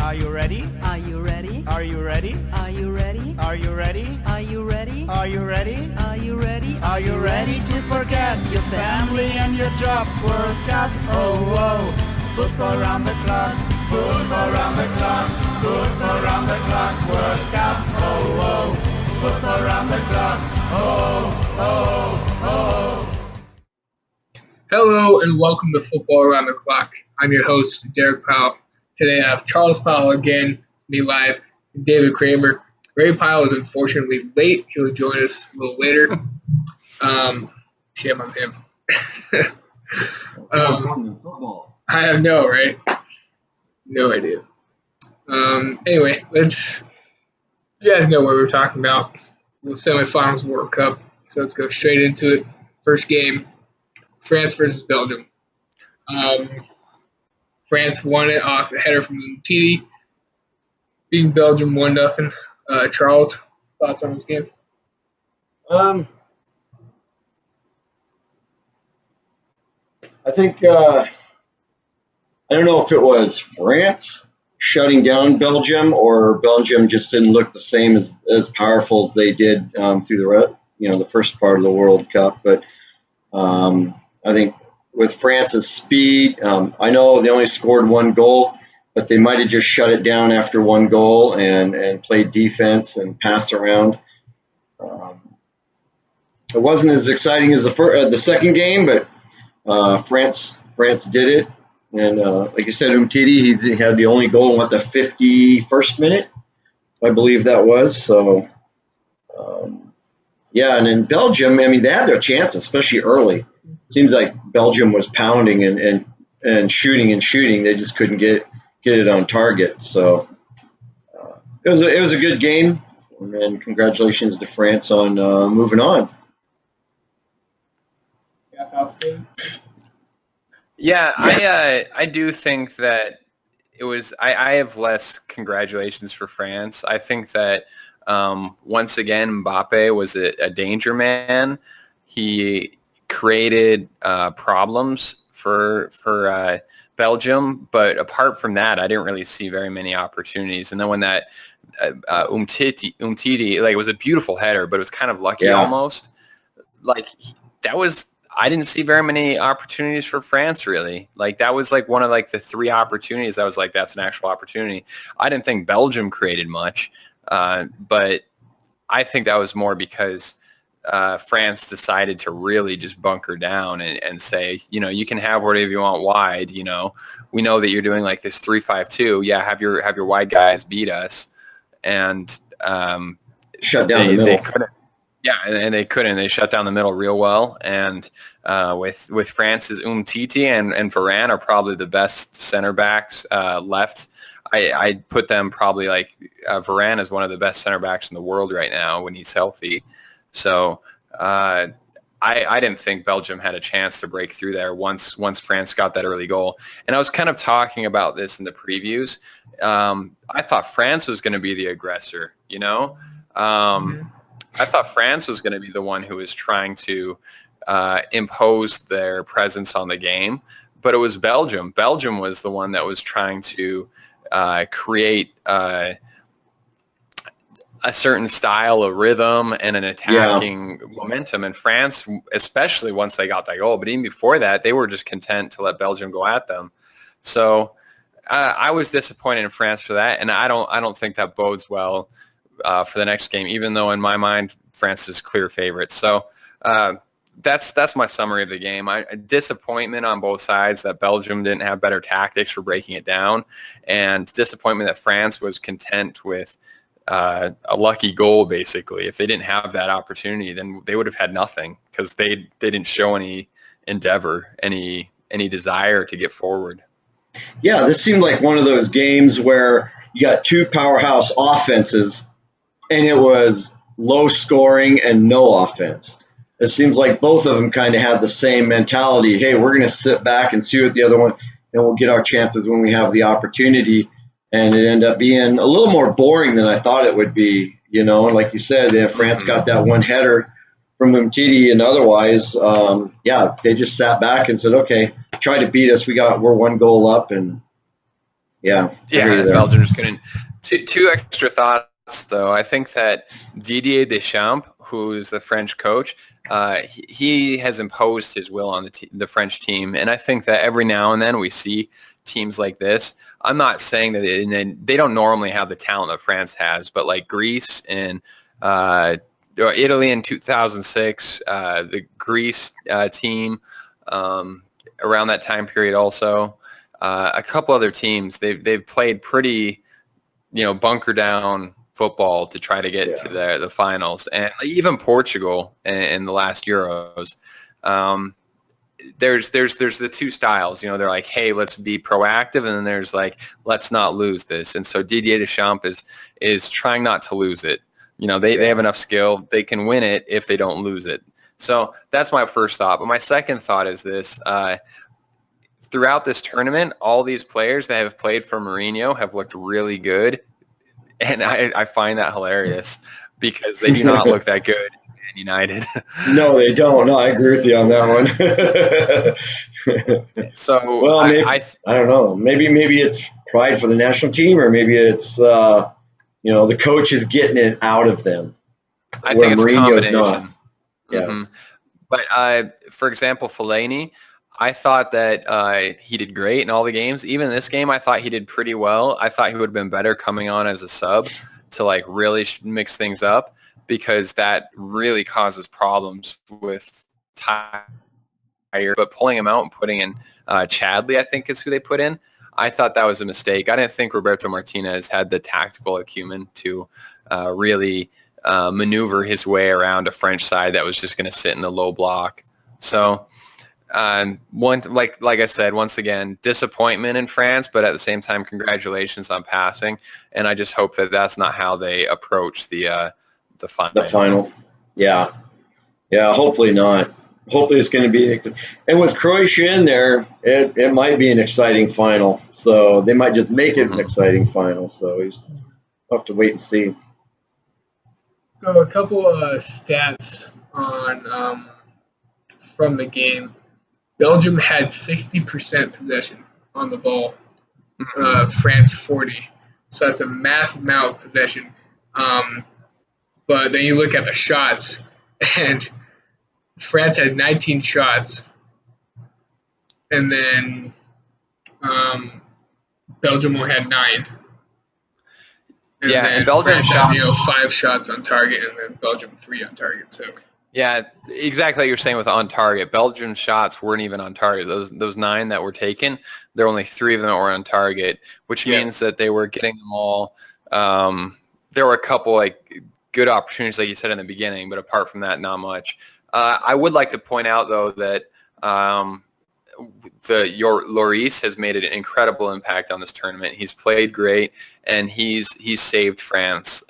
Are you ready? Are you ready? Are you ready? Are you ready? Are you ready? Are you ready? Are you ready? Are you ready? Are you ready to forget your family and your job? World Cup, oh, oh. Football round the clock. Football round the clock. Football round the clock. World Cup, oh, oh. Football round the clock. Oh, oh, oh. Hello and welcome to Football Around the Clock. I'm your host, Derek Powell. Today I have Charles Powell again, me live, and David Kramer. Ray Powell is unfortunately late. He'll join us a little later. Shame on him. Football. I have right? No idea. Anyway, you guys know what we're talking about. The semifinals World Cup. So let's go straight into it. First game, France versus Belgium. France won it off a header from Umtiti, beating Belgium 1-0. Charles, thoughts on this game? I think I don't know if it was France shutting down Belgium or Belgium just didn't look the same as powerful as they did through the first part of the World Cup. But I think with France's speed, I know they only scored one goal, but they might have just shut it down after one goal and played defense and passed around. It wasn't as exciting as the second game, but France did it. And like I said, Umtiti, he had the only goal in the 51st minute, I believe that was. So, and in Belgium, they had their chance, especially early. Seems like Belgium was pounding and shooting. They just couldn't get it on target. So it was a good game, and congratulations to France on moving on. Yeah, I do think that it was. I have less congratulations for France. I think that once again Mbappe was a danger man. He created problems for Belgium, but apart from that, I didn't really see very many opportunities. And then when that Umtiti, like, it was a beautiful header, but it was kind of lucky almost. Like, I didn't see very many opportunities for France, really. Like, that was like one of like the three opportunities I was like, that's an actual opportunity. I didn't think Belgium created much, but I think that was more because France decided to really just bunker down and say, you can have whatever you want wide. We know that you're doing like this 3-5-2. Yeah, have your wide guys beat us, and shut down the middle. They couldn't. Yeah, and they couldn't. They shut down the middle real well. And with France's Umtiti and Varane are probably the best center backs left. I'd put them probably like Varane is one of the best center backs in the world right now when he's healthy. So I didn't think Belgium had a chance to break through there once France got that early goal. And I was kind of talking about this in the previews. I thought France was going to be the aggressor, I thought France was going to be the one who was trying to impose their presence on the game, but it was Belgium. Belgium was the one that was trying to create a certain style of rhythm and an attacking momentum. And France, especially once they got that goal, but even before that, they were just content to let Belgium go at them. So I was disappointed in France for that, and I don't think that bodes well for the next game, even though in my mind France is clear favorite. So that's my summary of the game. Disappointment on both sides that Belgium didn't have better tactics for breaking it down, and disappointment that France was content with a lucky goal. Basically, if they didn't have that opportunity, then they would have had nothing, because they didn't show any endeavor, any desire to get forward. Yeah, this seemed like one of those games where you got two powerhouse offenses, and it was low scoring and no offense. It seems like both of them kind of had the same mentality. Hey, we're going to sit back and see what the other one, and we'll get our chances when we have the opportunity. And it ended up being a little more boring than I thought it would be. Like you said, France got that one header from Umtiti, and otherwise, they just sat back and said, okay, try to beat us. We're one goal up, and Yeah. Yeah, Belgium's couldn't. Two extra thoughts, though. I think that Didier Deschamps, who's the French coach, he has imposed his will on the French team, and I think that every now and then we see teams like this. I'm not saying that they don't normally have the talent that France has, but like Greece and Italy in 2006, the Greece team around that time period also. A couple other teams, they've played pretty, bunker down football to try to get to the finals, and even Portugal in the last Euros. There's the two styles. They're like, hey, let's be proactive, and then there's like, let's not lose this. And so Didier Deschamps is trying not to lose it. They have enough skill; they can win it if they don't lose it. So that's my first thought. But my second thought is this. Throughout this tournament, all these players that have played for Mourinho have looked really good, and I find that hilarious because they do not look that good in United. No, they don't. No, I agree with you on that one. So, well, maybe, I don't know. Maybe it's pride for the national team, or maybe it's the coach is getting it out of them. I think it's a combination. Not. Yeah. Mm-hmm. But for example, Fellaini, I thought that he did great in all the games. Even this game, I thought he did pretty well. I thought he would have been better coming on as a sub to like really mix things up, because that really causes problems with Tyre. But pulling him out and putting in Chadley, I think is who they put in. I thought that was a mistake. I didn't think Roberto Martinez had the tactical acumen to really maneuver his way around a French side that was just going to sit in the low block. So like I said, once again, disappointment in France, but at the same time, congratulations on passing. And I just hope that that's not how they approach the final. The final, yeah. Hopefully not. Hopefully it's going to be, and with Croatia in there, it might be an exciting final. So they might just make it an exciting final. So we'll have to wait and see. So a couple of stats on from the game. Belgium had 60% possession on the ball. France 40. So that's a massive amount of possession. But then you look at the shots, and France had 19 shots, and then Belgium only had 9. And Belgium France shot had 5 shots on target, and then Belgium 3 on target. So yeah, exactly what you're saying with on target. Belgium's shots weren't even on target. Those 9 that were taken, there were only 3 of them that were on target, which means that they were getting them all. There were a couple like good opportunities, like you said in the beginning, but apart from that, not much. I would like to point out, though, that Lloris has made an incredible impact on this tournament. He's played great, and he's saved France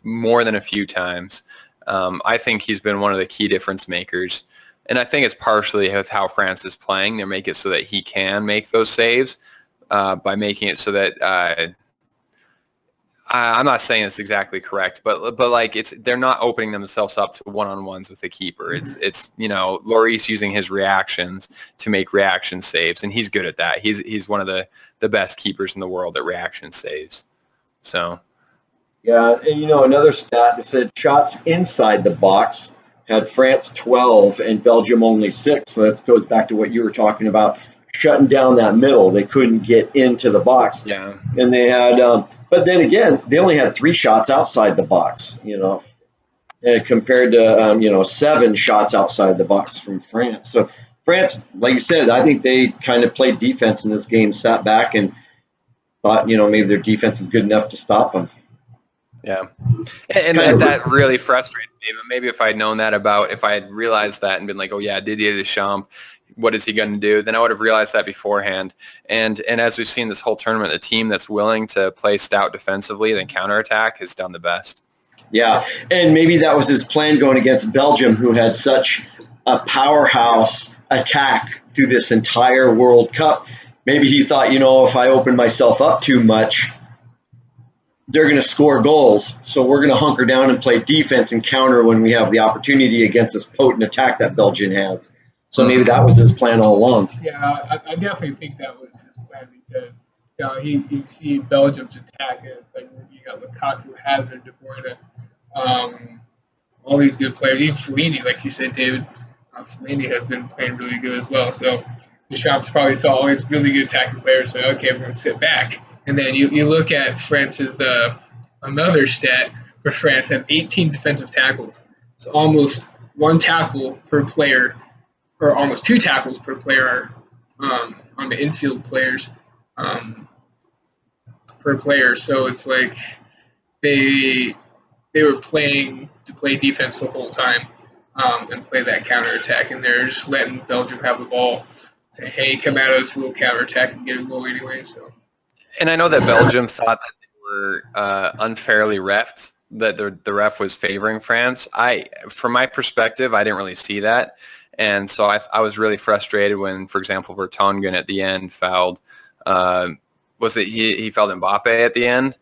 more than a few times. I think he's been one of the key difference makers, and I think it's partially with how France is playing. They make it so that he can make those saves by making it so that I'm not saying it's exactly correct, but like they're not opening themselves up to one-on-ones with the keeper. It's Lloris using his reactions to make reaction saves, and he's good at that. He's one of the best keepers in the world at reaction saves. So. Yeah, and another stat that said shots inside the box had France 12 and Belgium only 6. So that goes back to what you were talking about, shutting down that middle. They couldn't get into the box. Yeah. And they had, but then again, they only had 3 shots outside the box, and compared to, 7 shots outside the box from France. So France, like you said, I think they kind of played defense in this game, sat back and thought, maybe their defense is good enough to stop them. Yeah, and that really frustrates me. But maybe if I had known that if I had realized that and been like, oh yeah, Didier Deschamps, what is he going to do? Then I would have realized that beforehand. And as we've seen this whole tournament, the team that's willing to play stout defensively, then counterattack, has done the best. Yeah, and maybe that was his plan going against Belgium, who had such a powerhouse attack through this entire World Cup. Maybe he thought, if I open myself up too much, they're going to score goals. So we're going to hunker down and play defense and counter when we have the opportunity against this potent attack that Belgium has. So maybe that was his plan all along. Yeah, I definitely think that was his plan, because you see Belgium's attack, and it's like you got Lukaku, Hazard, De Bruyne, all these good players. Even Fellaini, like you said, David, Fellaini has been playing really good as well. So Deschamps probably saw all these really good attacking players. So okay, we're going to sit back. And then you look at France's another stat for France have 18 defensive tackles. So almost one tackle per player, or almost two tackles per player on the infield players per player. So it's like they were playing to play defense the whole time and play that counterattack. And they're just letting Belgium have the ball, say, hey, come at us, we'll counterattack and get a goal anyway. So. And I know that Belgium thought that they were unfairly refed, that the ref was favoring France. From my perspective, I didn't really see that. And so I was really frustrated when, for example, Vertonghen at the end fouled. He fouled Mbappe at the end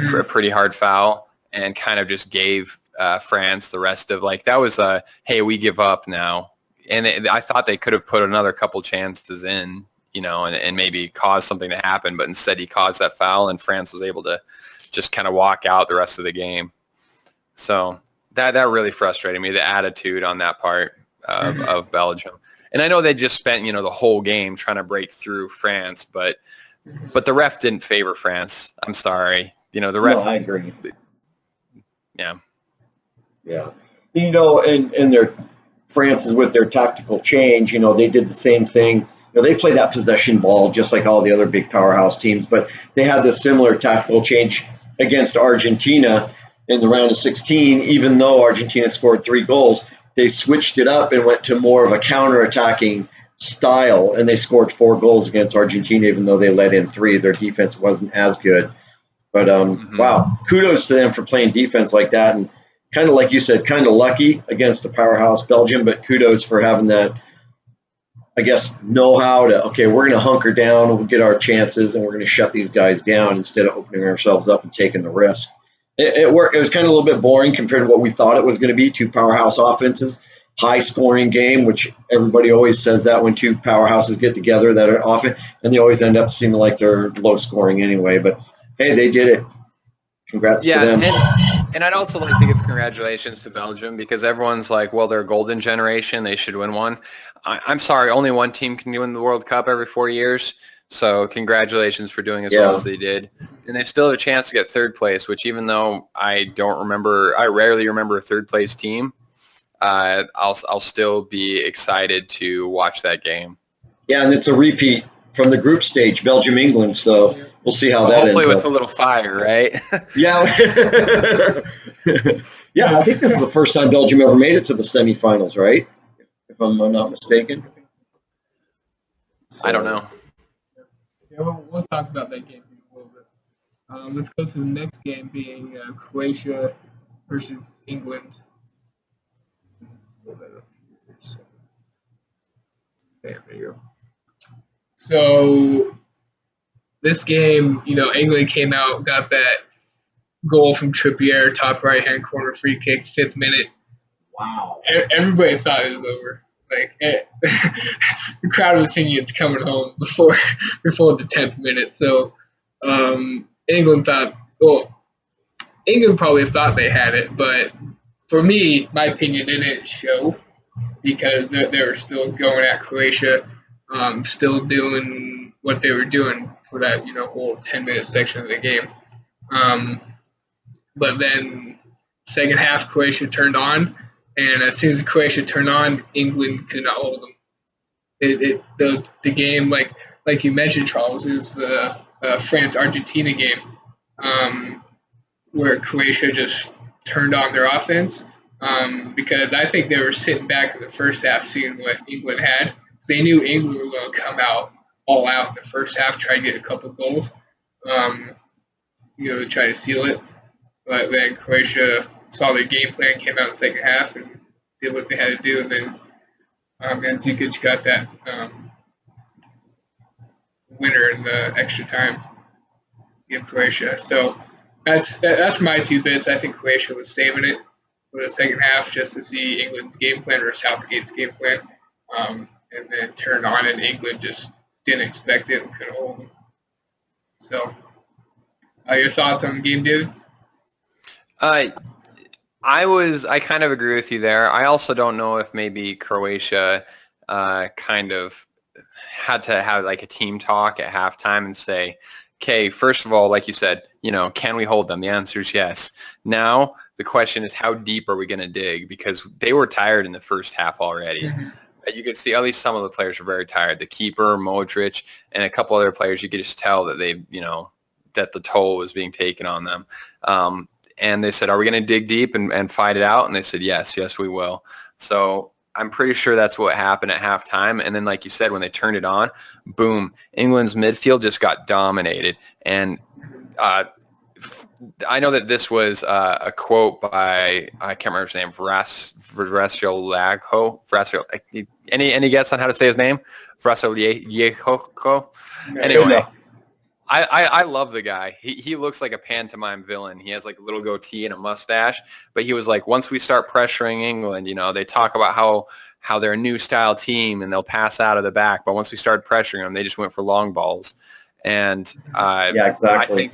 for a pretty hard foul, and kind of just gave France the rest of, like, that was hey, we give up now. And I thought they could have put another couple chances in, and maybe cause something to happen, but instead he caused that foul, and France was able to just kind of walk out the rest of the game. So that really frustrated me, the attitude on that part of Belgium. And I know they just spent, the whole game trying to break through France, but the ref didn't favor France. I'm sorry. The ref. No, I agree. Yeah. Yeah. And their France is with their tactical change, they did the same thing. They play that possession ball just like all the other big powerhouse teams, but they had this similar tactical change against Argentina in the round of 16. Even though Argentina scored 3 goals, they switched it up and went to more of a counter-attacking style, and they scored 4 goals against Argentina, even though they let in 3. Their defense wasn't as good. But, wow, kudos to them for playing defense like that. And kind of like you said, kind of lucky against the powerhouse Belgium, but kudos for having that, I guess, know-how to, okay, we're going to hunker down, we'll get our chances, and we're going to shut these guys down instead of opening ourselves up and taking the risk. It worked. It was kind of a little bit boring compared to what we thought it was going to be. 2 powerhouse offenses, high-scoring game, which everybody always says that when 2 powerhouses get together that are often, and they always end up seeming like they're low-scoring anyway. But, hey, they did it. Congrats to them. And I'd also like to give congratulations to Belgium, because everyone's like, well, they're a golden generation, they should win one. I'm sorry, only one team can win the World Cup every 4 years. So congratulations for doing as well as they did. And they still have a chance to get 3rd place, which, even though I rarely remember a 3rd place team, I'll still be excited to watch that game. Yeah, and it's a repeat from the group stage, Belgium-England. So we'll see how that ends up. Hopefully with a little fire, right? Yeah. Yeah, I think this is the first time Belgium ever made it to the semifinals, right? If I'm not mistaken. So, I don't know. Yeah, we'll talk about that game in a little bit. Let's go to the next game, being Croatia versus England. There you go. So this game, England came out, got that goal from Trippier, top right-hand corner free kick, 5th minute. Wow. Everybody thought it was over. Like, the crowd was singing "It's Coming Home" before the 10th minute. So England probably thought they had it, but for me, my opinion, it didn't show, because they were still going at Croatia, still doing what they were doing for that whole 10-minute section of the game. But then second half, Croatia turned on. And as soon as Croatia turned on, England could not hold them. The game, like you mentioned, Charles, is the France-Argentina game, where Croatia just turned on their offense, because I think they were sitting back in the first half seeing what England had. So they knew England were going to come out all out in the first half, try to get a couple goals, to try to seal it. But then Croatia saw their game plan, came out in the second half, and did what they had to do. And then Mandzukic got that winner in the extra time in Croatia. So that's my 2 bits. I think Croatia was saving it for the second half just to see England's game plan, or Southgate's game plan, and then turn on, and England just didn't expect it and couldn't hold them. So, your thoughts on the game, dude? I kind of agree with you there. I also don't know if maybe Croatia kind of had to have like a team talk at halftime and say, okay, first of all, like you said, can we hold them? The answer is yes. Now the question is, how deep are we going to dig? Because they were tired in the first half already. Mm-hmm. You could see at least some of the players were very tired. The keeper, Modric, and a couple other players, you could just tell that that the toll was being taken on them. And they said, are we going to dig deep and fight it out? And they said, yes, we will. So I'm pretty sure that's what happened at halftime. And then, like you said, when they turned it on, boom, England's midfield just got dominated. And I know that this was a quote by, I can't remember his name, Vrasiolago. Any guess on how to say his name? Vrasiolago. Anyway. I love the guy. He looks like a pantomime villain. He has like a little goatee and a mustache. But he was like, once we start pressuring England, they talk about how they're a new style team and they'll pass out of the back. But once we started pressuring them, they just went for long balls. And yeah, exactly.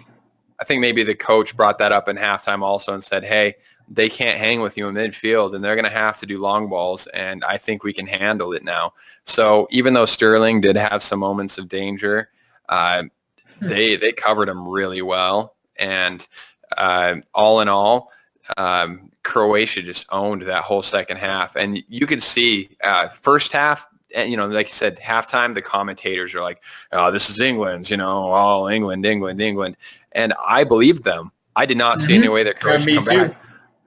I think maybe the coach brought that up in halftime also and said, hey, they can't hang with you in midfield and they're going to have to do long balls. And I think we can handle it now. So even though Sterling did have some moments of danger, they covered him really well, and all in all, Croatia just owned that whole second half. And you could see first half, like you said, halftime, the commentators are like, "Oh, this is England's," "Oh, England." And I believed them. I did not see any way that Croatia would come back.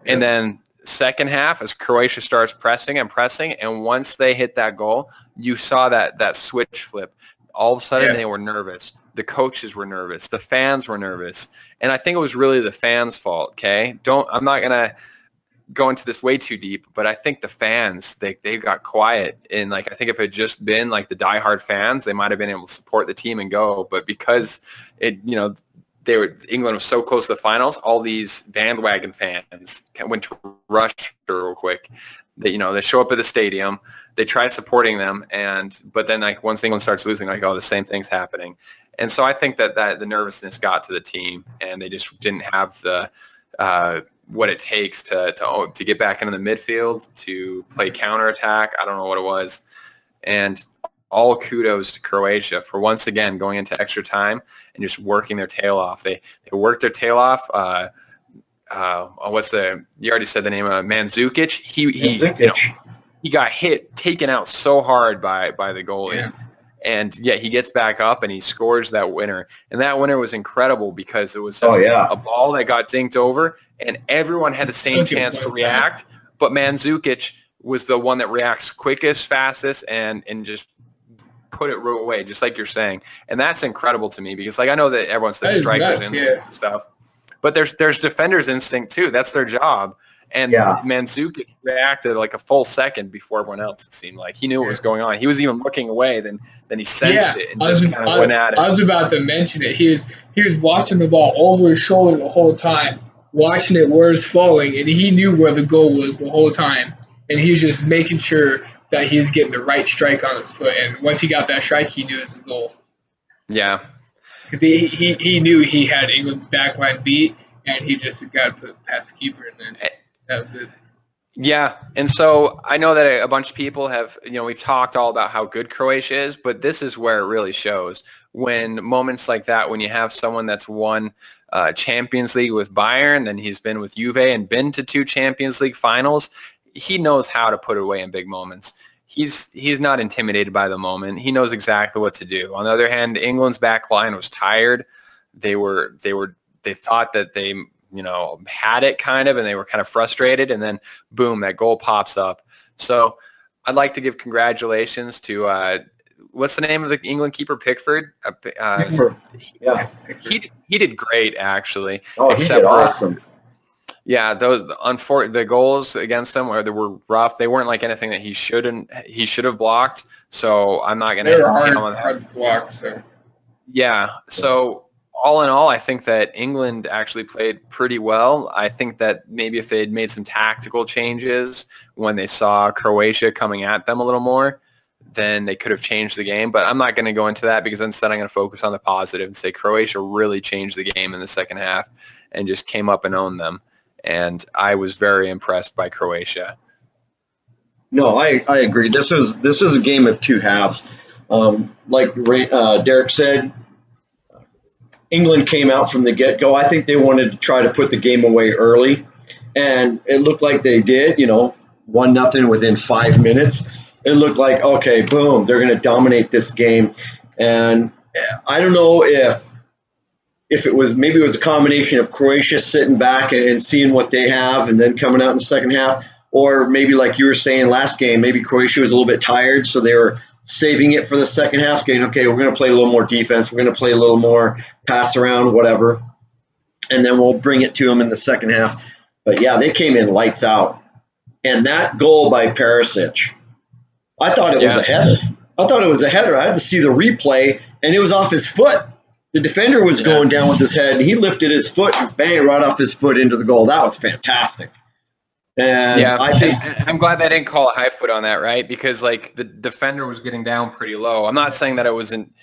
And then second half, as Croatia starts pressing, and once they hit that goal, you saw that switch flip. All of a sudden, they were nervous. The coaches were nervous. The fans were nervous. And I think it was really the fans' fault, okay? I'm not going to go into this way too deep, but I think the fans, they got quiet. And, I think if it had just been, the diehard fans, they might have been able to support the team and go. But because, England was so close to the finals, all these bandwagon fans went to rush real quick. They show up at the stadium. They try supporting them. But then, once England starts losing, the same thing's happening. And so I think that the nervousness got to the team, and they just didn't have the what it takes to get back into the midfield, to play counterattack. I don't know what it was. And all kudos to Croatia for once again going into extra time and just working their tail off. They worked their tail off. You already said the name of Mandzukic. He got taken out so hard by the goalie. Yeah. And he gets back up and he scores that winner. And that winner was incredible because it was a ball that got dinked over and everyone had the same chance to react. But Mandzukic was the one that reacts quickest, fastest, and just put it right away, just like you're saying. And that's incredible to me because I know that everyone says strikers instinct and stuff. But there's defender's instinct too. That's their job. And Mandzukic reacted like a full second before everyone else, it seemed like. He knew what was going on. He was even looking away, then he sensed it and just kind of went at it. I was about to mention it. He was watching the ball over his shoulder the whole time, watching it where it's falling, and he knew where the goal was the whole time. And he was just making sure that he was getting the right strike on his foot. And once he got that strike, he knew it was a goal. Yeah. Because he knew he had England's backline beat, and he just got to put past the keeper, and then that was it. Yeah, and so I know that a bunch of people have, we've talked all about how good Croatia is, but this is where it really shows. When moments like that, when you have someone that's won Champions League with Bayern, then he's been with Juve and been to 2 Champions League finals, he knows how to put it away in big moments. He's not intimidated by the moment. He knows exactly what to do. On the other hand, England's back line was tired. They thought that they had it kind of, and they were kind of frustrated, and then boom, that goal pops up. So I'd like to give congratulations to what's the name of the England keeper, Pickford? Pickford. Yeah. He did great actually. Oh, he did awesome. Yeah, the goals against them they were rough. They weren't like anything that he should have blocked. So I'm not going to hard block. So yeah, so. All in all, I think that England actually played pretty well. I think that maybe if they had made some tactical changes when they saw Croatia coming at them a little more, then they could have changed the game. But I'm not going to go into that because instead I'm going to focus on the positive and say Croatia really changed the game in the second half and just came up and owned them. And I was very impressed by Croatia. No, I agree. This is a game of two halves. Like Derek said, England came out from the get-go. I think they wanted to try to put the game away early, and it looked like they did. 1-0 within 5 minutes. It looked like, okay, boom, they're going to dominate this game. And I don't know if it was a combination of Croatia sitting back and seeing what they have and then coming out in the second half, or maybe like you were saying last game, maybe Croatia was a little bit tired, so they were saving it for the second half, getting, okay, we're going to play a little more defense, we're going to play a little more pass around, whatever, and then we'll bring it to them in the second half. But yeah, they came in lights out. And that goal by Perisic, I thought it was a header. I had to see the replay, and it was off his foot. The defender was going down with his head, and he lifted his foot and bang, right off his foot into the goal. That was fantastic. And I think I'm glad they didn't call a high foot on that, right? Because like the defender was getting down pretty low. I'm not saying that it wasn't.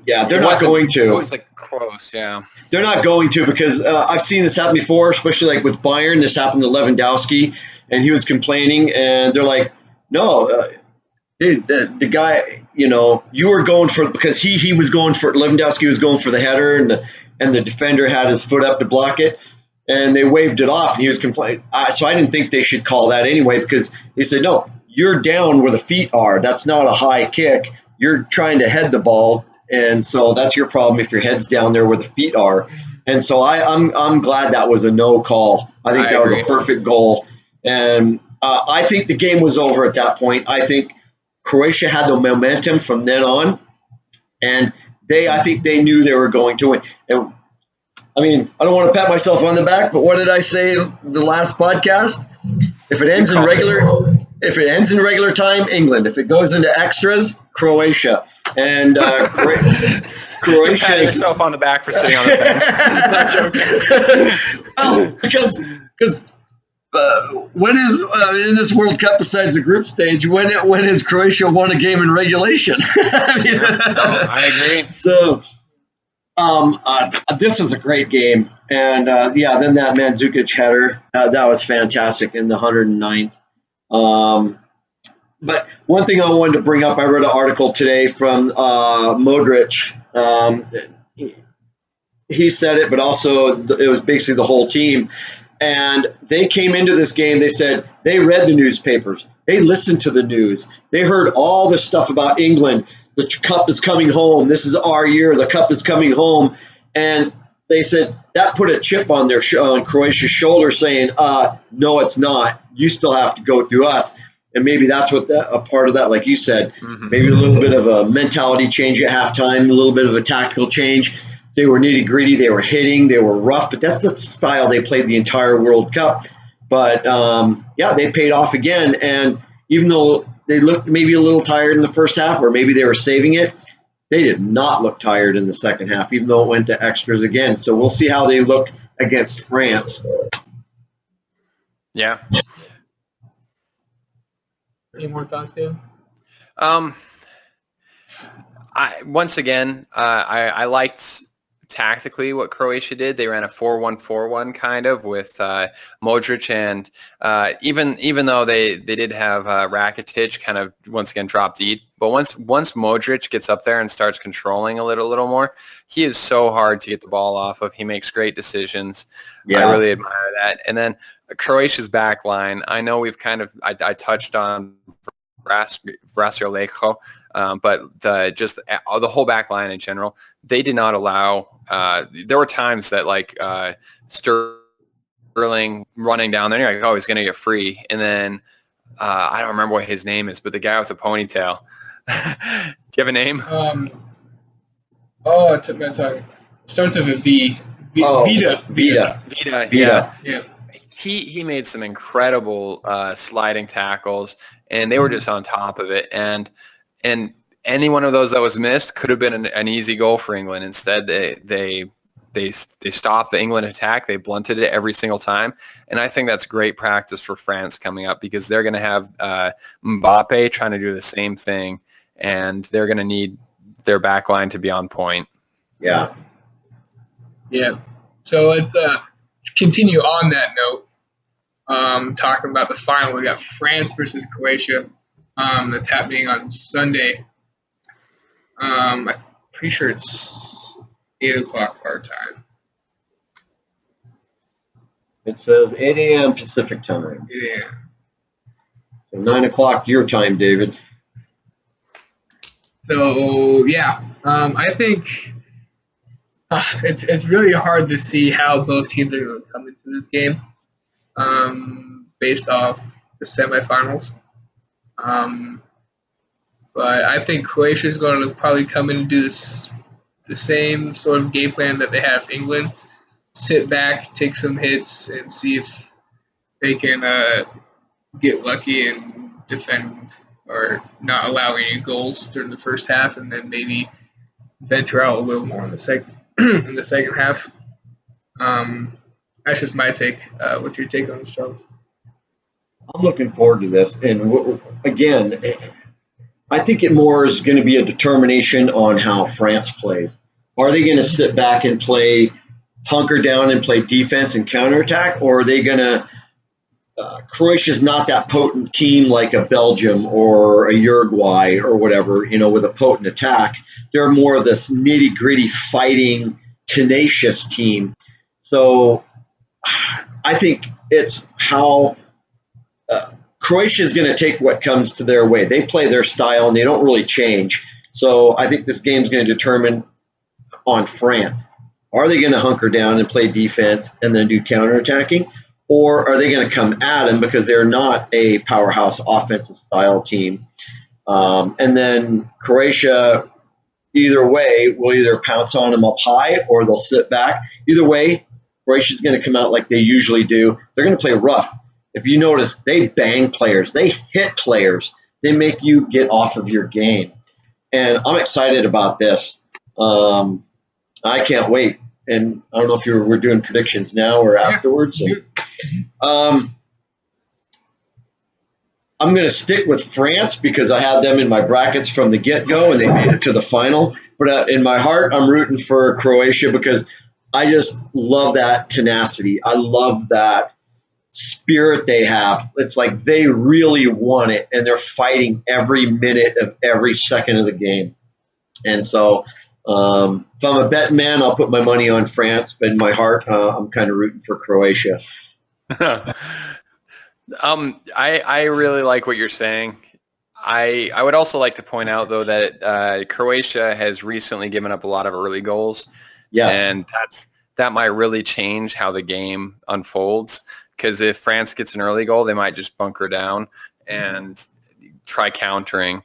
Yeah, they're not going to. It was like close, yeah. They're not going to because I've seen this happen before, especially like with Bayern. This happened to Lewandowski, and he was complaining, and they're like, no, dude, the guy, you were going for, because he was going for, Lewandowski was going for the header, and the defender had his foot up to block it, and they waved it off, and he was complaining. So I didn't think they should call that anyway, because they said, no, you're down where the feet are. That's not a high kick. You're trying to head the ball. And so that's your problem if your head's down there where the feet are. And so I'm glad that was a no call. I think that was a perfect goal. And I think the game was over at that point. I think Croatia had the momentum from then on. And I think they knew they were going to win. And I mean, I don't want to pat myself on the back, but what did I say the last podcast? If it ends in regular time, England. If it goes into extras, Croatia. And Croatia. Pat yourself on the back for sitting on the fence. Not joking. Well, because when is in this World Cup, besides the group stage, when has Croatia won a game in regulation? I agree. So this was a great game, and then that Mandzukic header that was fantastic in the 109th. But one thing I wanted to bring up, I read an article today from Modric. He said it, but also it was basically the whole team. And they came into this game, they said they read the newspapers. They listened to the news. They heard all the stuff about England. The cup is coming home. This is our year. The cup is coming home. And they said that put a chip on on Croatia's shoulder saying, no, it's not. You still have to go through us. And maybe that's what a part of that, like you said, maybe a little bit of a mentality change at halftime, a little bit of a tactical change. They were nitty-gritty, they were hitting, they were rough, but that's the style they played the entire World Cup. But, they paid off again. And even though they looked maybe a little tired in the first half, or maybe they were saving it, they did not look tired in the second half, even though it went to extras again. So we'll see how they look against France. Yeah. Any more thoughts, Dave? I liked tactically what Croatia did. They ran a 4-1-4-1 kind of with Modric, and even though they did have Rakitic kind of once again drop deep, but once Modric gets up there and starts controlling a little more, he is so hard to get the ball off of. He makes great decisions. Yeah. I really admire that. And then Croatia's back line, I know we've I touched on Vrasio, but the whole back line in general, they did not allow, there were times that Sterling running down there, you're like, oh, he's going to get free. And then I don't remember what his name is, but the guy with the ponytail. Do you have a name? It starts with a V. Vida. Yeah. He made some incredible sliding tackles, and they were just on top of it. And any one of those that was missed could have been an easy goal for England. Instead, they stopped the England attack. They blunted it every single time. And I think that's great practice for France coming up, because they're going to have Mbappe trying to do the same thing. and they're going to need their back line to be on point. Yeah. Yeah. So let's continue on that note. Talking about the final, we got France versus Croatia. That's happening on Sunday. I'm pretty sure it's 8 o'clock our time. It says 8 a.m. Pacific time. 8 a.m. So 9 o'clock your time, David. So yeah, I think it's really hard to see how both teams are going to come into this game, based off the semifinals. But I think Croatia is going to probably come in and do the same sort of game plan that they have for England. Sit back, take some hits, and see if they can get lucky and defend or not allow any goals during the first half, and then maybe venture out a little more in the second half. That's just my take. What's your take on this, Charles? I'm looking forward to this. And again, I think it more is going to be a determination on how France plays. Are they going to sit back and hunker down and play defense and counterattack, or are they going to Croatia's not that potent team like a Belgium or a Uruguay or whatever, with a potent attack. They're more of this nitty-gritty fighting, tenacious team. So I think it's how Croatia is going to take what comes to their way. They play their style and they don't really change. So I think this game is going to determine on France. Are they going to hunker down and play defense and then do counterattacking? Or are they going to come at them because they're not a powerhouse offensive style team? And then Croatia, either way, will either pounce on them up high or they'll sit back. Either way, Croatia's going to come out like they usually do. They're going to play rough. If you notice, they bang players. They hit players. They make you get off of your game. And I'm excited about this. I can't wait. And I don't know if we're doing predictions now or afterwards. I'm going to stick with France because I had them in my brackets from the get-go and they made it to the final. But in my heart, I'm rooting for Croatia because I just love that tenacity. I love that spirit they have. It's like they really want it and they're fighting every minute of every second of the game. And so if I'm a betting man, I'll put my money on France, but in my heart, I'm kind of rooting for Croatia. I really like what you're saying. I would also like to point out, though, that Croatia has recently given up a lot of early goals. Yes. And that might really change how the game unfolds, because if France gets an early goal, they might just bunker down and try countering.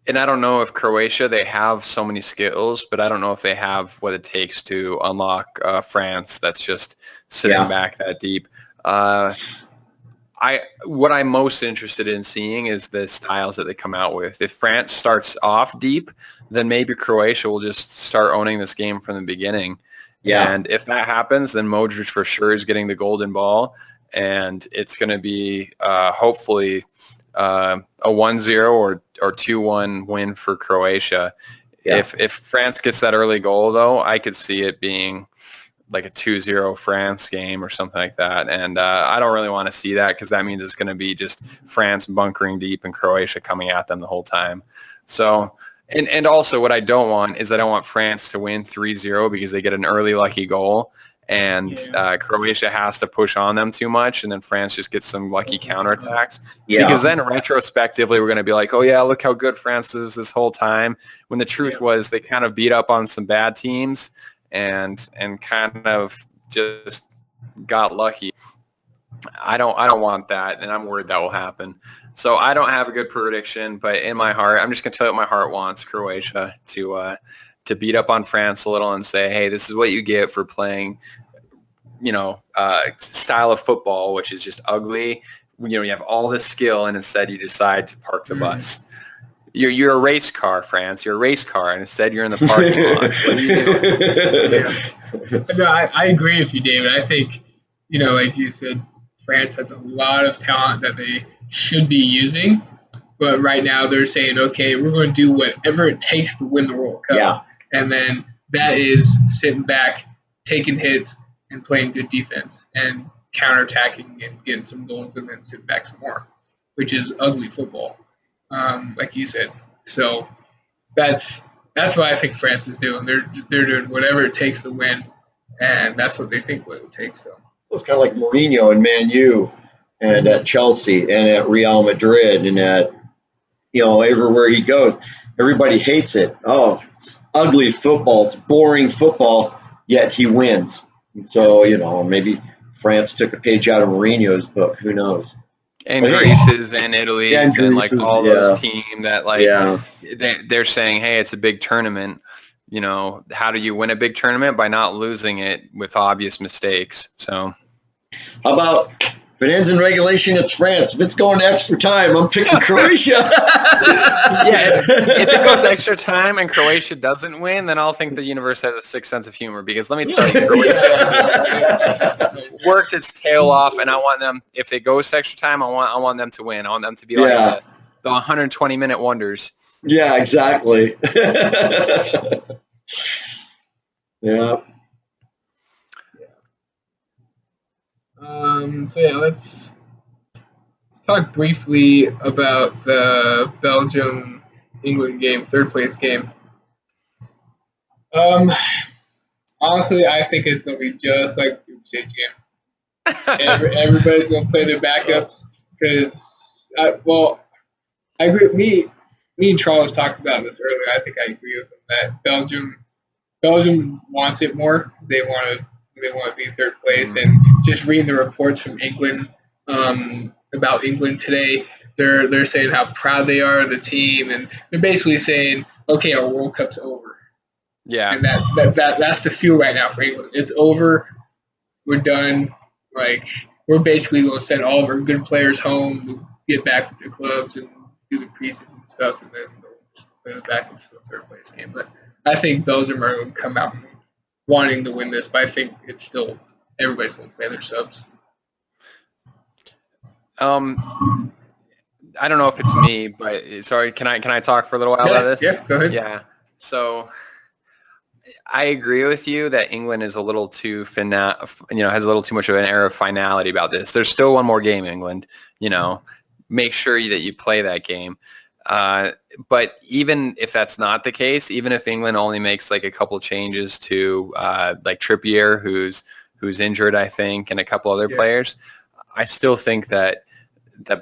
And I don't know if Croatia, they have so many skills, but I don't know if they have what it takes to unlock France that's just sitting back that deep. What I'm most interested in seeing is the styles that they come out with. If France starts off deep, then maybe Croatia will just start owning this game from the beginning. Yeah. And if that happens, then Modric for sure is getting the golden ball, and it's going to be hopefully a 1-0 or 2-1 win for Croatia. Yeah. If France gets that early goal, though, I could see it being like a 2-0 France game or something like that. And I don't really want to see that because that means it's going to be just France bunkering deep and Croatia coming at them the whole time. So, and also what I don't want is I don't want France to win 3-0 because they get an early lucky goal and Croatia has to push on them too much, and then France just gets some lucky counterattacks. Yeah. Because then retrospectively we're going to be like, oh yeah, look how good France is this whole time, when the truth was they kind of beat up on some bad teams and kind of just got lucky. I don't want that, and I'm worried that will happen. So I don't have a good prediction, but in my heart, I'm just going to tell you what my heart wants: Croatia to beat up on France a little and say, hey, this is what you get for playing, style of football, which is just ugly. You have all this skill, and instead you decide to park the bus. You're a race car, France. You're a race car, and instead you're in the parking lot. What do you do? No, I agree with you, David. I think, like you said, France has a lot of talent that they should be using. But right now they're saying, okay, we're going to do whatever it takes to win the World Cup. Yeah. And then that is sitting back, taking hits, and playing good defense, and counterattacking and getting some goals, and then sitting back some more, which is ugly football, like you said. So that's what I think France is doing. They're doing whatever it takes to win, and that's what they think what it takes. So It's kind of like Mourinho and Man U, and at Chelsea, and at Real Madrid, and at everywhere he goes. Everybody hates it. Oh, it's ugly football. It's boring football, yet he wins. And so, maybe France took a page out of Mourinho's book. Who knows? And Greece's and Italy's and like all those teams that they're saying, hey, it's a big tournament. How do you win a big tournament? By not losing it with obvious mistakes. So how about if it ends in regulation, it's France. If it's going to extra time, I'm picking Croatia. Yeah, if it goes extra time and Croatia doesn't win, then I'll think the universe has a sick sense of humor. Because let me tell you, Croatia worked its tail off, and I want them. If it goes to extra time, I want them to win. I want them to be like the 120-minute wonders. Yeah, exactly. Yeah. Let's talk briefly about the Belgium-England game, third place game. Honestly, I think it's going to be just like the group stage game. Everybody's going to play their backups because, I agree. Me and Charles talked about this earlier. I think I agree with him that Belgium wants it more because they want to be third place. And just reading the reports from England about England today, they're saying how proud they are of the team, and they're basically saying, okay, our World Cup's over. Yeah, and that's the feel right now for England. It's over. We're done. Like, we're basically going to send all of our good players home, get back with their clubs, and do the preseason and stuff, and then they'll play it back into a third place game. But I think Belgium are going to come out wanting to win this, but I think it's still everybody's going to play their subs. I don't know if it's me, but sorry, can I talk for a little while about this? Yeah, go ahead. Yeah. So I agree with you that England is a little too has a little too much of an air of finality about this. There's still one more game, England. Make sure that you play that game. But even if that's not the case, even if England only makes like a couple changes to like Trippier, who's injured, I think, and a couple other players, I still think that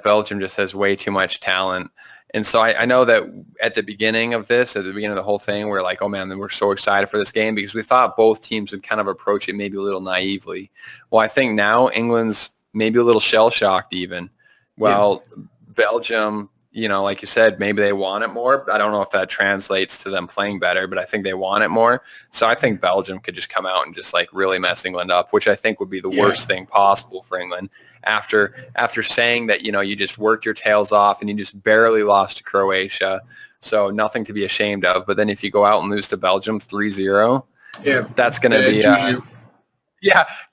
Belgium just has way too much talent. And so I know that at the beginning of the whole thing, we're like, oh man, we're so excited for this game because we thought both teams would kind of approach it maybe a little naively. Well, I think now England's maybe a little shell-shocked even. Well, Belgium, like you said, maybe they want it more. I don't know if that translates to them playing better, but I think they want it more. So I think Belgium could just come out and just like really mess England up, which I think would be the worst thing possible for England after saying that, you just worked your tails off and you just barely lost to Croatia. So nothing to be ashamed of. But then if you go out and lose to Belgium 3-0, that's going to be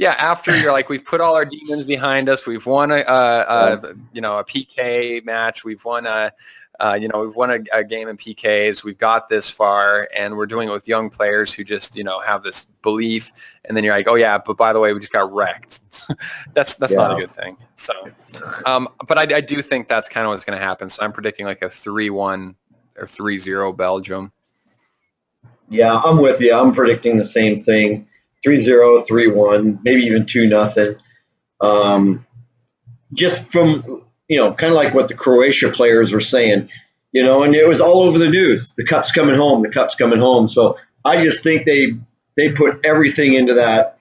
after you're like, we've put all our demons behind us. We've won a PK match. We've won a game in PKs. We've got this far, and we're doing it with young players who just have this belief. And then you're like, oh yeah, but by the way, we just got wrecked. that's not a good thing. So, but I do think that's kind of what's going to happen. So I'm predicting like a 3-1 or 3-0 Belgium. Yeah, I'm with you. I'm predicting the same thing. 3-0, 3-1, maybe even 2-0. Just from, kind of like what the Croatia players were saying, and it was all over the news. The cup's coming home. The cup's coming home. So I just think they put everything into that.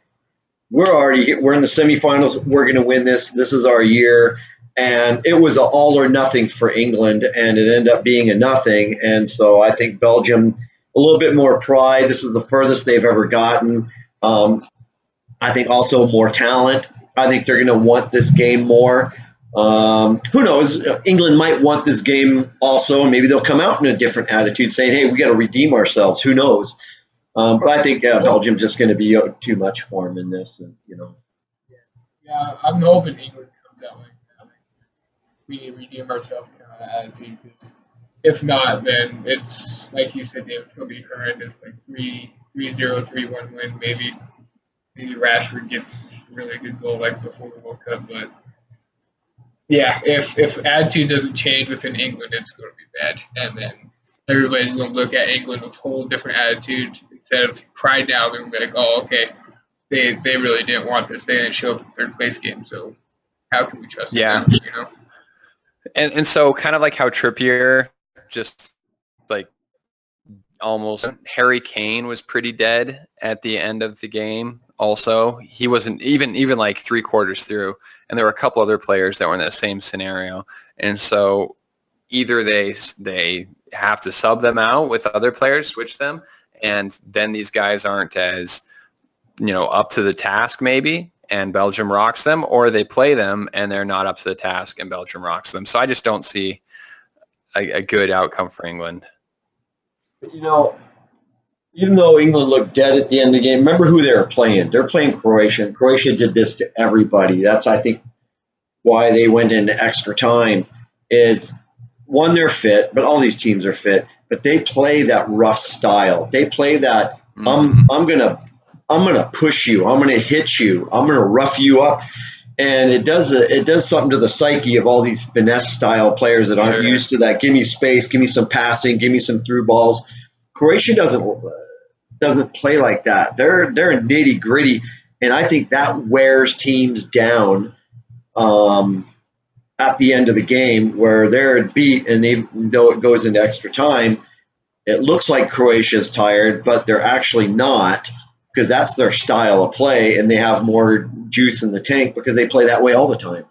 We're in the semifinals. We're going to win this. This is our year. And it was an all or nothing for England, and it ended up being a nothing. And so I think Belgium, a little bit more pride. This was the furthest they've ever gotten. I think also more talent. I think they're going to want this game more. Who knows? England might want this game also, and maybe they'll come out in a different attitude saying, hey, we got to redeem ourselves. Who knows? But I think Belgium's just going to be too much for them in this. And, Yeah, I'm hoping England comes out like that. We need to redeem ourselves kind attitude. 'Cause if not, then it's like you said, Dave. It's gonna be horrendous. Like 3-0, 3-1 win. Maybe Rashford gets a really good goal like before the World Cup. But yeah, if attitude doesn't change within England, it's gonna be bad. And then everybody's gonna look at England with a whole different attitude instead of pride now. They're gonna be like, oh, okay, they really didn't want this. They didn't show up in third place game, so how can we trust them? You know. And so kind of like how Trippier just like almost Harry Kane was pretty dead at the end of the game. Also, he wasn't even like 3/4 through, and there were a couple other players that were in the same scenario. And so either they have to sub them out with other players, switch them, and then these guys aren't as up to the task maybe, and Belgium rocks them, or they play them and they're not up to the task and Belgium rocks them. So I just don't see a good outcome for England. Even though England looked dead at the end of the game, remember who they were playing. They're playing Croatia, and Croatia did this to everybody. That's, I think, why they went into extra time is, one, they're fit, but all these teams are fit, but they play that rough style. They play that, I'm gonna push you, I'm gonna hit you, I'm gonna rough you up. And it does something to the psyche of all these finesse style players that aren't used to that. Give me space, give me some passing, give me some through balls. Croatia doesn't play like that. They're nitty gritty, and I think that wears teams down at the end of the game, where they're beat, and even though it goes into extra time, it looks like Croatia's tired, but they're actually not, because that's their style of play, and they have more juice in the tank because they play that way all the time.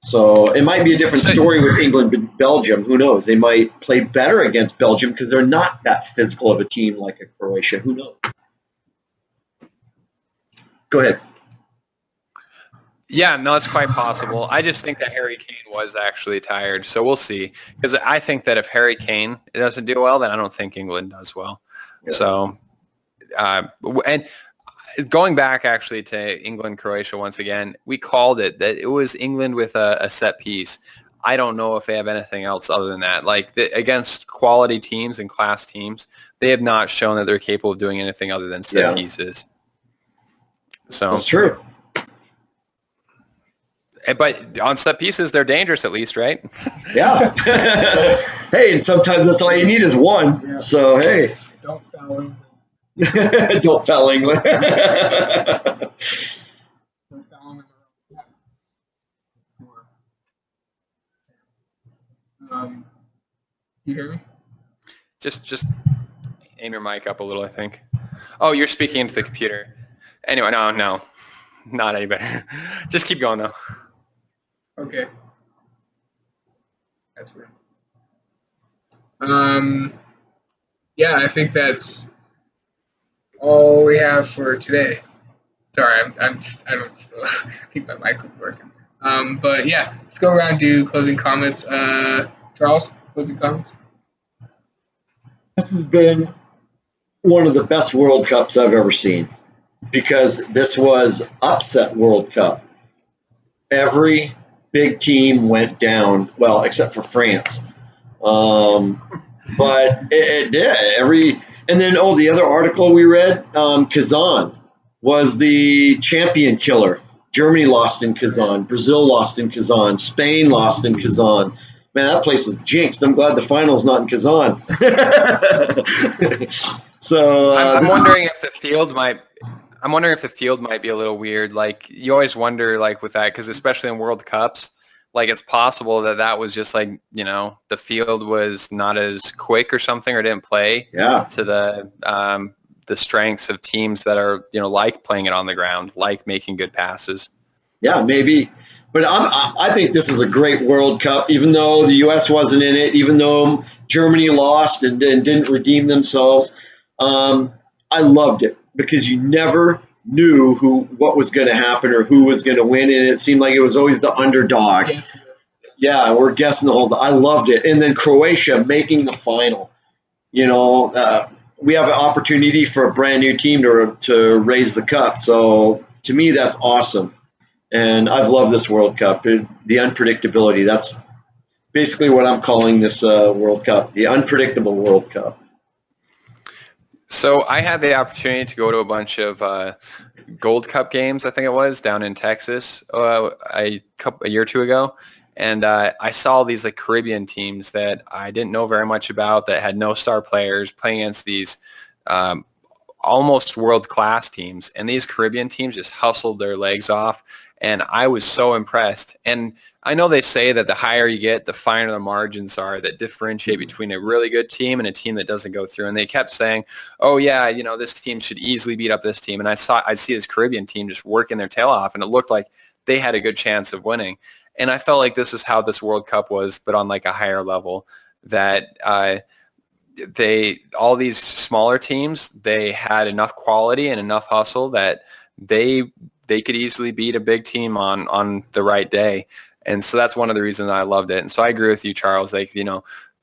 So it might be a different story with England and Belgium. Who knows? They might play better against Belgium because they're not that physical of a team like a Croatia. Who knows? Go ahead. Yeah, no, it's quite possible. I just think that Harry Kane was actually tired, so we'll see. Because I think that if Harry Kane doesn't do well, then I don't think England does well. Yeah. So, and going back actually to England-Croatia once again, we called it that it was England with a set piece. I don't know if they have anything else other than that. Like against quality teams and class teams, they have not shown that they're capable of doing anything other than set pieces. So that's true. But on set pieces, they're dangerous at least, right? Yeah. Hey, and sometimes that's all you need is one. Yeah. So, hey. Don't foul England. Don't foul England. Don't foul them in the room. You hear me? Just aim your mic up a little, I think. Oh, you're speaking into the computer. Anyway, no. Not any better. Just keep going, though. Okay. That's weird. Yeah, I think that's all we have for today. Sorry, I don't still think my mic was working. But yeah, let's go around and do closing comments. Charles, closing comments? This has been one of the best World Cups I've ever seen, because this was upset World Cup. Every big team went down, well, except for France. But it did. And then, the other article we read, Kazan was the champion killer. Germany lost in Kazan. Brazil lost in Kazan. Spain lost in Kazan. Man, that place is jinxed. I'm glad the final's not in Kazan. So I'm wondering if the field might. I'm wondering if the field might be a little weird. Like, you always wonder, like, with that, because especially in World Cups, like, it's possible that was just like, the field was not as quick or something, or didn't play to the strengths of teams that are, like playing it on the ground, like making good passes. Yeah, maybe. But I think this is a great World Cup, even though the U.S. wasn't in it, even though Germany lost and didn't redeem themselves. I loved it, because you never knew what was going to happen or who was going to win, and it seemed like it was always the underdog. Yes. Yeah, we're guessing the whole. I loved it, and then Croatia making the final. We have an opportunity for a brand new team to raise the cup. So to me, that's awesome, and I've loved this World Cup. The unpredictability. basically what I'm calling this World Cup, the unpredictable World Cup. So I had the opportunity to go to a bunch of Gold Cup games, I think it was, down in Texas a year or two ago. And I saw these like Caribbean teams that I didn't know very much about, that had no star players, playing against these almost world-class teams. And these Caribbean teams just hustled their legs off. And I was so impressed. And I know they say that the higher you get, the finer the margins are that differentiate between a really good team and a team that doesn't go through. And they kept saying, oh, yeah, this team should easily beat up this team. And I'd see this Caribbean team just working their tail off, and it looked like they had a good chance of winning. And I felt like this is how this World Cup was, but on like a higher level, that all these smaller teams, they had enough quality and enough hustle that they could easily beat a big team on the right day. And so that's one of the reasons I loved it. And so I agree with you, Charles. Like,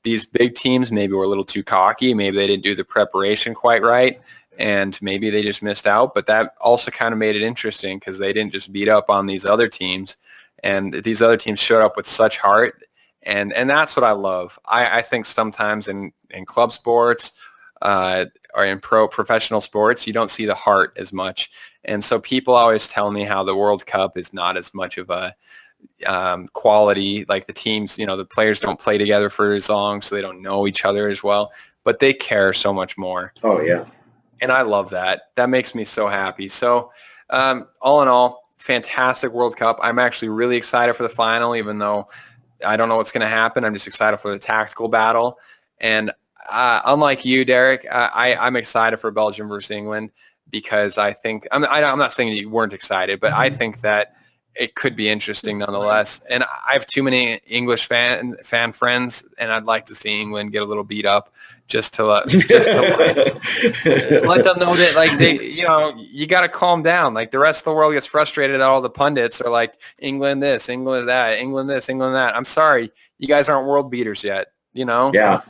these big teams maybe were a little too cocky. Maybe they didn't do the preparation quite right, and maybe they just missed out. But that also kind of made it interesting because they didn't just beat up on these other teams. And these other teams showed up with such heart. And that's what I love. I think sometimes in club sports or in professional sports, you don't see the heart as much. And so people always tell me how the World Cup is not as much of a quality, like the teams, the players don't play together for as long, so they don't know each other as well, but they care so much more. Oh, yeah. And I love that. That makes me so happy. So all in all, fantastic World Cup. I'm actually really excited for the final, even though I don't know what's going to happen. I'm just excited for the tactical battle. And unlike you, Derek, I'm excited for Belgium versus England because I think, I'm not saying that you weren't excited, but I think that it could be interesting nonetheless. And I have too many English fan friends, and I'd like to see England get a little beat up just to let them know that, like, they, you got to calm down. Like, the rest of the world gets frustrated at all the pundits are like, England this, England that, England this, England that. I'm sorry, you guys aren't world beaters yet. Yeah.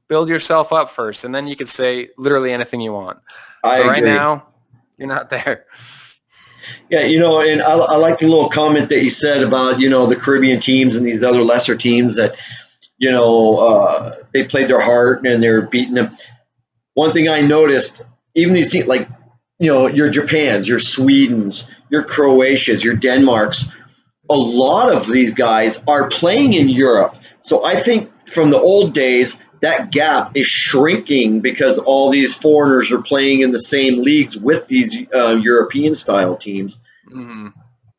Build yourself up first, and then you could say literally anything you want. But right now, you're not there. Yeah, and I like the little comment that you said about, the Caribbean teams and these other lesser teams that, they played their heart and they're beating them. One thing I noticed, even these teams, like, your Japans, your Swedens, your Croatias, your Denmarks, a lot of these guys are playing in Europe. So I think from the old days, that gap is shrinking because all these foreigners are playing in the same leagues with these European-style teams. Mm-hmm.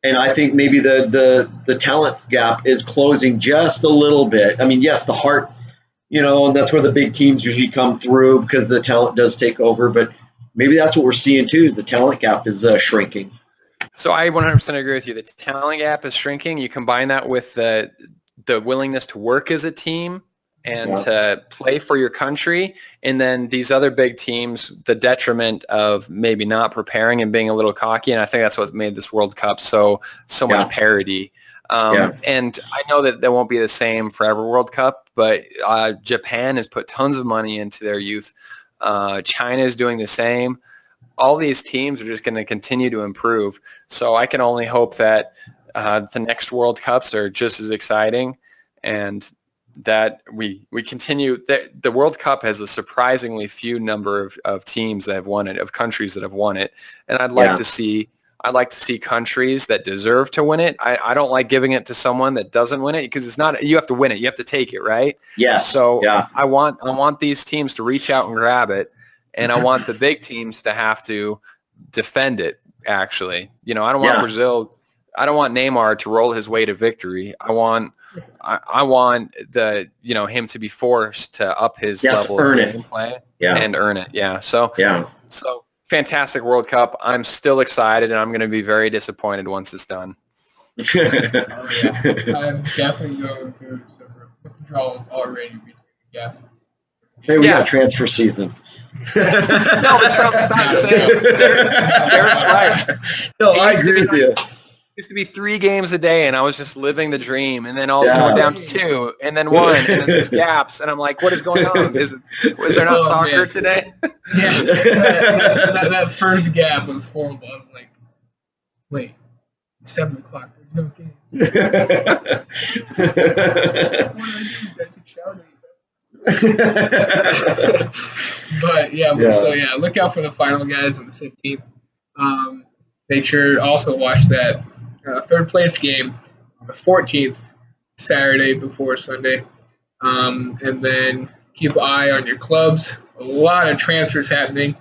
And I think maybe the talent gap is closing just a little bit. I mean, yes, the heart, and that's where the big teams usually come through because the talent does take over. But maybe that's what we're seeing too, is the talent gap is shrinking. So I 100% agree with you. The talent gap is shrinking. You combine that with the willingness to work as a team and to play for your country. And then these other big teams, the detriment of maybe not preparing and being a little cocky. And I think that's what made this World Cup so much parity. And I know that won't be the same for every World Cup, but Japan has put tons of money into their youth. China is doing the same. All these teams are just going to continue to improve. So I can only hope that the next World Cups are just as exciting, and that we continue. The World Cup has a surprisingly few number of teams that have won it, of countries that have won it, and I'd like to see countries that deserve to win it. I don't like giving it to someone that doesn't win it, because it's not, you have to win it, you have to take it, right? Yes. So I want these teams to reach out and grab it, and I want the big teams to have to defend it. Actually, I don't want Brazil. I don't want Neymar to roll his way to victory. I want him to be forced to up his level of gameplay and earn it. Yeah. So fantastic World Cup. I'm still excited, and I'm going to be very disappointed once it's done. I'm definitely going to December. Withdrawals already between the gaps. Hey, we got transfer season. No, but Charles, not the same. Derek's right. No, I agree with you. Used to be 3 games a day, and I was just living the dream, and then all of a sudden it's down to 2, and then 1, and then there's gaps, and I'm like, what is going on? Is there not soccer today? That first gap was horrible. I was like, wait, It's 7 o'clock. There's no games. What do I do? Got to shout at you. But yeah, look out for the final, guys, on the 15th. Make sure to also watch that third place game on the 14th, Saturday before Sunday. And then keep an eye on your clubs. A lot of transfers happening,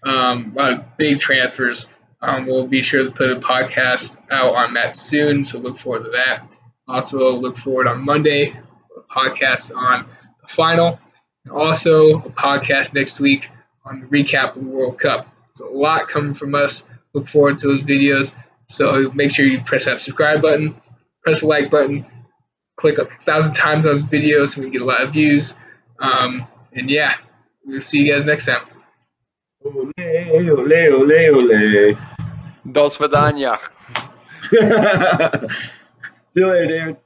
a lot of big transfers. We'll be sure to put a podcast out on that soon, so look forward to that. Also, look forward on Monday, a podcast on the final, and also a podcast next week on the recap of the World Cup. So a lot coming from us. Look forward to those videos. So make sure you press that subscribe button, press the like button, click 1,000 times on those videos so we can get a lot of views. And yeah, we'll see you guys next time. Ole, ole, ole, ole. Do svidania. See you later, David.